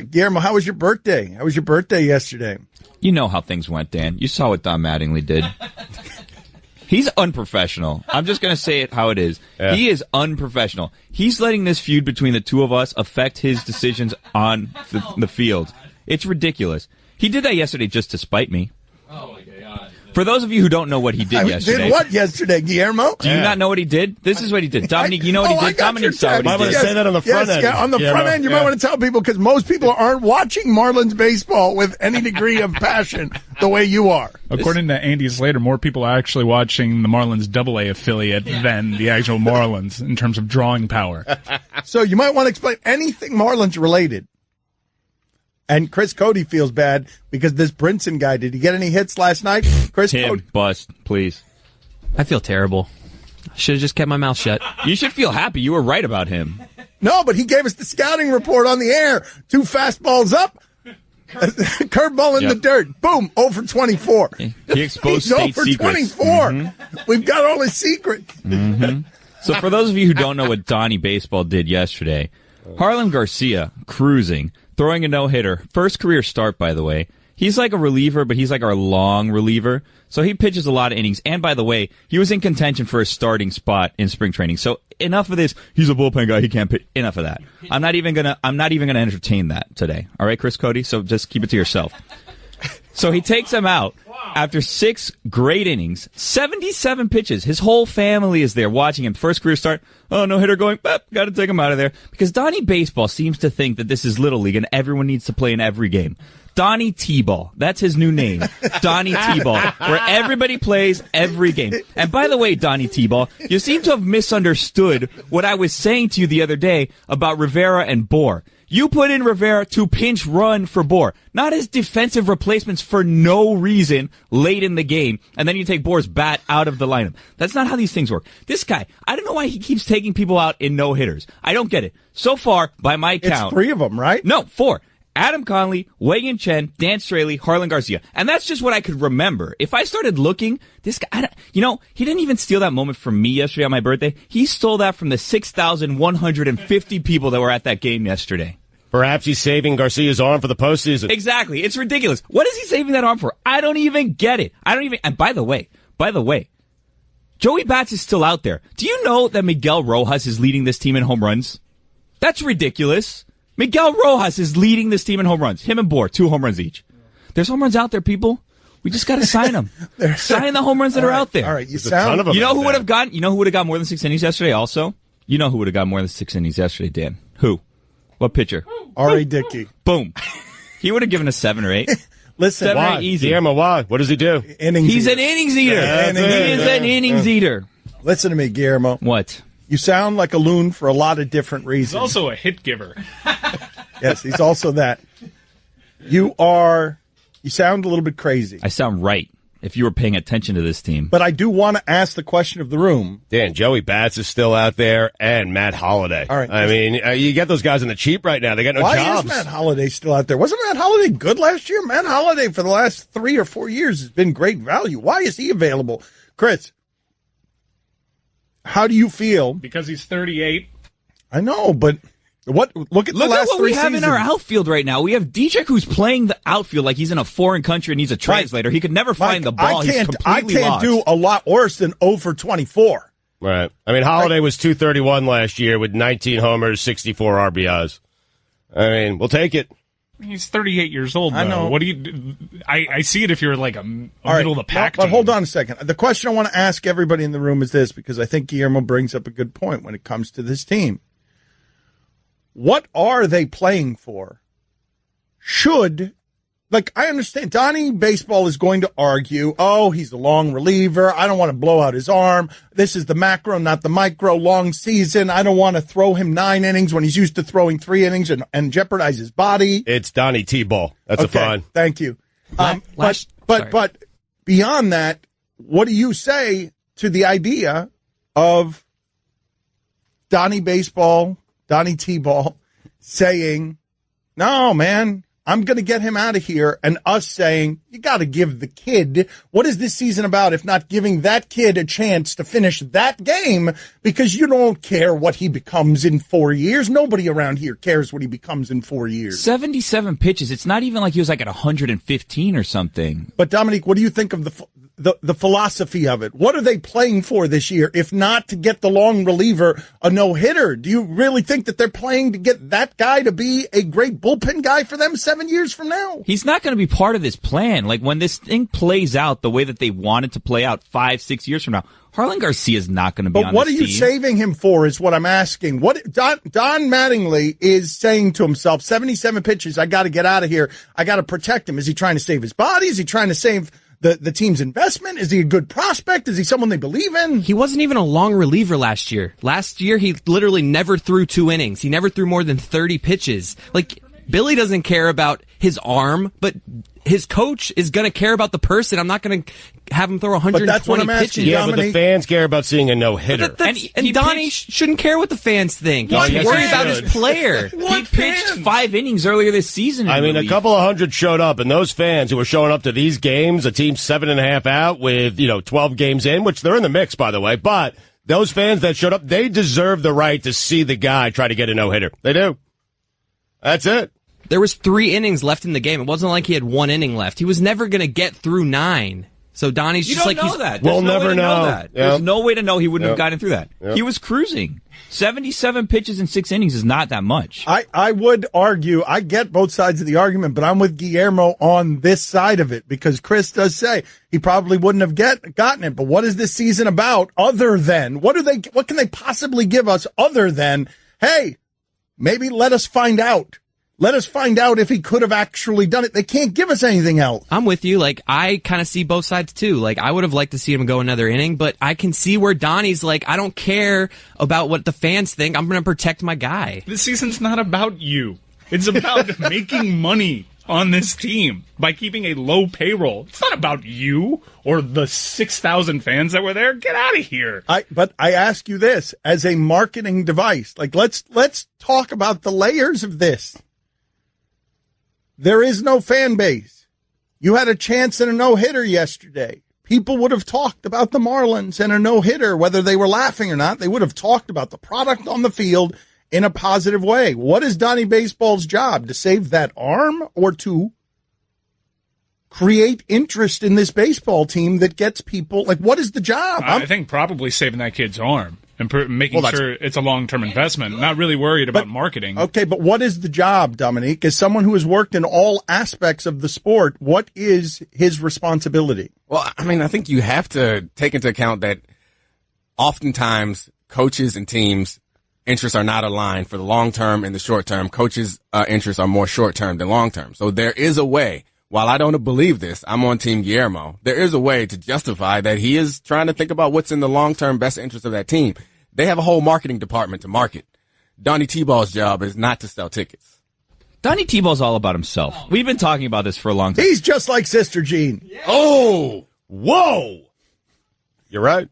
Guillermo, how was your birthday? How was your birthday yesterday? You know how things went, Dan. You saw what Don Mattingly did. He's unprofessional. I'm just going to say it how it is. Yeah. He is unprofessional. He's letting this feud between the two of us affect his decisions on the field. It's ridiculous. He did that yesterday just to spite me. Oh, my God. For those of you who don't know what he did yesterday. Did what yesterday, Guillermo? Do you not know what he did? This is what he did. Dominique, you know what he did? Dominique saw what he did. I want to say that on the front end. Yeah, on the front end, you might want to tell people, because most people aren't watching Marlins baseball with any degree of passion the way you are. According to Andy Slater, more people are actually watching the Marlins AA affiliate than the actual Marlins in terms of drawing power. So you might want to explain anything Marlins related. And Chris Cody feels bad because this Brinson guy, did he get any hits last night? Chris Cody. Bust, please. I feel terrible. Should have just kept my mouth shut. You should feel happy. You were right about him. No, but he gave us the scouting report on the air. 2 fastballs up, curveball in the dirt. Boom, 0 for 24. He exposed He's state 0 for secrets. 24. Mm-hmm. We've got all his secrets. Mm-hmm. So for those of you who don't know what Donny Baseball did yesterday, Harlan Garcia cruising, throwing a no-hitter. First career start, by the way. He's like a reliever, but he's like our long reliever. So he pitches a lot of innings. And by the way, he was in contention for a starting spot in spring training. So enough of this. He's a bullpen guy. He can't pitch. Enough of that. I'm not even gonna entertain that today. All right, Chris Cody? So just keep it to yourself. So he takes him out after 6 great innings, 77 pitches. His whole family is there watching him. First career start. Oh, no hitter going. Got to take him out of there. Because Donny Baseball seems to think that this is Little League and everyone needs to play in every game. Donny T-Ball. That's his new name. Donny T-Ball. Where everybody plays every game. And by the way, Donny T-Ball, you seem to have misunderstood what I was saying to you the other day about Rivera and Bohr. You put in Rivera to pinch run for Bohr, not as defensive replacements for no reason late in the game, and then you take Bohr's bat out of the lineup. That's not how these things work. This guy, I don't know why he keeps taking people out in no-hitters. I don't get it. So far, by my count... It's 3 of them, right? No, 4. Adam Conley, Wei-Yin Chen, Dan Straley, Harlan Garcia. And that's just what I could remember. If I started looking, this guy, he didn't even steal that moment from me yesterday on my birthday. He stole that from the 6,150 people that were at that game yesterday. Perhaps he's saving Garcia's arm for the postseason. Exactly. It's ridiculous. What is he saving that arm for? I don't even get it. And by the way, Joey Bats is still out there. Do you know that Miguel Rojas is leading this team in home runs? That's ridiculous. Miguel Rojas is leading this team in home runs. Him and Bohr, 2 home runs each. There's home runs out there, people. We just got to sign them. Sign the home runs that are out there. All right, you know who would have gotten more than 6 innings yesterday also? You know who would have gotten more than 6 innings yesterday, Dan? Who? What pitcher? R.A. Dickey. Boom. He would have given us 7 or 8. Listen, 7 or 8 easy. Guillermo, why? What does he do? He's an innings eater. He is an innings eater. Listen to me, Guillermo. What? You sound like a loon for a lot of different reasons. He's also a hit giver. Yes, he's also that. You sound a little bit crazy. I sound right. If you were paying attention to this team. But I do want to ask the question of the room. Dan, Joey Bats is still out there, and Matt Holliday. All right. I mean, you get those guys on the cheap right now. They got no jobs. Why is Matt Holliday still out there? Wasn't Matt Holliday good last year? Matt Holliday for the last 3 or 4 years has been great value. Why is he available? Chris, how do you feel? Because he's 38. I know, but... Look at the last 3 seasons. Look at what we have in our outfield right now. We have Dietrich who's playing the outfield like he's in a foreign country and needs a translator. Right. He could never find the ball. I can't do a lot worse than 0 for 24. Right. I mean, Holliday was 231 last year with 19 homers, 64 RBIs. I mean, we'll take it. He's 38 years old, though. I know. What do you? I see it if you're like a middle of the pack. But hold on a second. The question I want to ask everybody in the room is this, because I think Guillermo brings up a good point when it comes to this team. What are they playing for? I understand Donny Baseball is going to argue, he's a long reliever. I don't want to blow out his arm. This is the macro, not the micro, long season. I don't want to throw him 9 innings when he's used to throwing 3 innings and jeopardize his body. It's Donny T-Ball. That's okay, a fine. Thank you. But beyond that, what do you say to the idea of Donny Baseball, Donny T-Ball, saying, no, man, I'm going to get him out of here, and us saying, you got to give the kid, what is this season about if not giving that kid a chance to finish that game, because you don't care what he becomes in 4 years. Nobody around here cares what he becomes in 4 years. 77 pitches. It's not even like he was like at 115 or something. But Dominique, what do you think of the philosophy of it? What are they playing for this year, if not to get the long reliever a no-hitter? Do you really think that they're playing to get that guy to be a great bullpen guy for them 7 years from now? He's not going to be part of this plan. Like, when this thing plays out the way that they want it to play out 5-6 years from now, Marlin Garcia is not going to be on this team. But what are you saving him for is what I'm asking. What Don Mattingly is saying to himself, 77 pitches, I got to get out of here. I got to protect him. Is he trying to save his body? Is he trying to save the team's investment? Is he a good prospect? Is he someone they believe in? He wasn't even a long reliever last year. Last year, he literally never threw 2 innings. He never threw more than 30 pitches. Like, Billy doesn't care about his arm, but his coach is going to care about the person. I'm not going to have him throw 120 pitches. Yeah, but the fans care about seeing a no-hitter. And Donny shouldn't care what the fans think. He should worry about his player. He pitched 5 innings earlier this season. I mean, a couple of hundred showed up, and those fans who were showing up to these games, a team 7.5 out with, 12 games in, which they're in the mix, by the way, but those fans that showed up, they deserve the right to see the guy try to get a no-hitter. They do. That's it. There was 3 innings left in the game. It wasn't like he had 1 inning left. He was never going to get through 9. So Donnie's just like, know that. We'll never know that. There's no way to know he wouldn't have gotten through that. He was cruising. 77 pitches in 6 innings is not that much. I would argue, I get both sides of the argument, but I'm with Guillermo on this side of it, because Chris does say he probably wouldn't have gotten it. But what is this season about other than, what can they possibly give us other than, hey, maybe let us find out. Let us find out if he could have actually done it. They can't give us anything else. I'm with you. Like, I kind of see both sides too. Like, I would have liked to see him go another inning, but I can see where Donnie's like, I don't care about what the fans think. I'm going to protect my guy. This season's not about you. It's about making money on this team by keeping a low payroll. It's not about you or the 6,000 fans that were there. Get out of here. But I ask you this as a marketing device. Like, let's talk about the layers of this. There is no fan base. You had a chance in a no-hitter yesterday. People would have talked about the Marlins and a no-hitter, whether they were laughing or not. They would have talked about the product on the field in a positive way. What is Donny Baseball's job? To save that arm, or to create interest in this baseball team that gets people? Like, what is the job? I think probably saving that kid's arm and making sure it's a long-term investment. Not really worried about marketing. Okay, but what is the job, Dominique? As someone who has worked in all aspects of the sport, what is his responsibility? Well, I mean, I think you have to take into account that oftentimes coaches and teams' interests are not aligned for the long term and the short term. Coaches' interests are more short term than long term. So there is a way. While I don't believe this, I'm on Team Guillermo. There is a way to justify that he is trying to think about what's in the long-term best interest of that team. They have a whole marketing department to market. Donnie T-Ball's job is not to sell tickets. Donnie T-Ball's all about himself. We've been talking about this for a long time. He's just like Sister Jean. Yeah. Oh, whoa. You're right.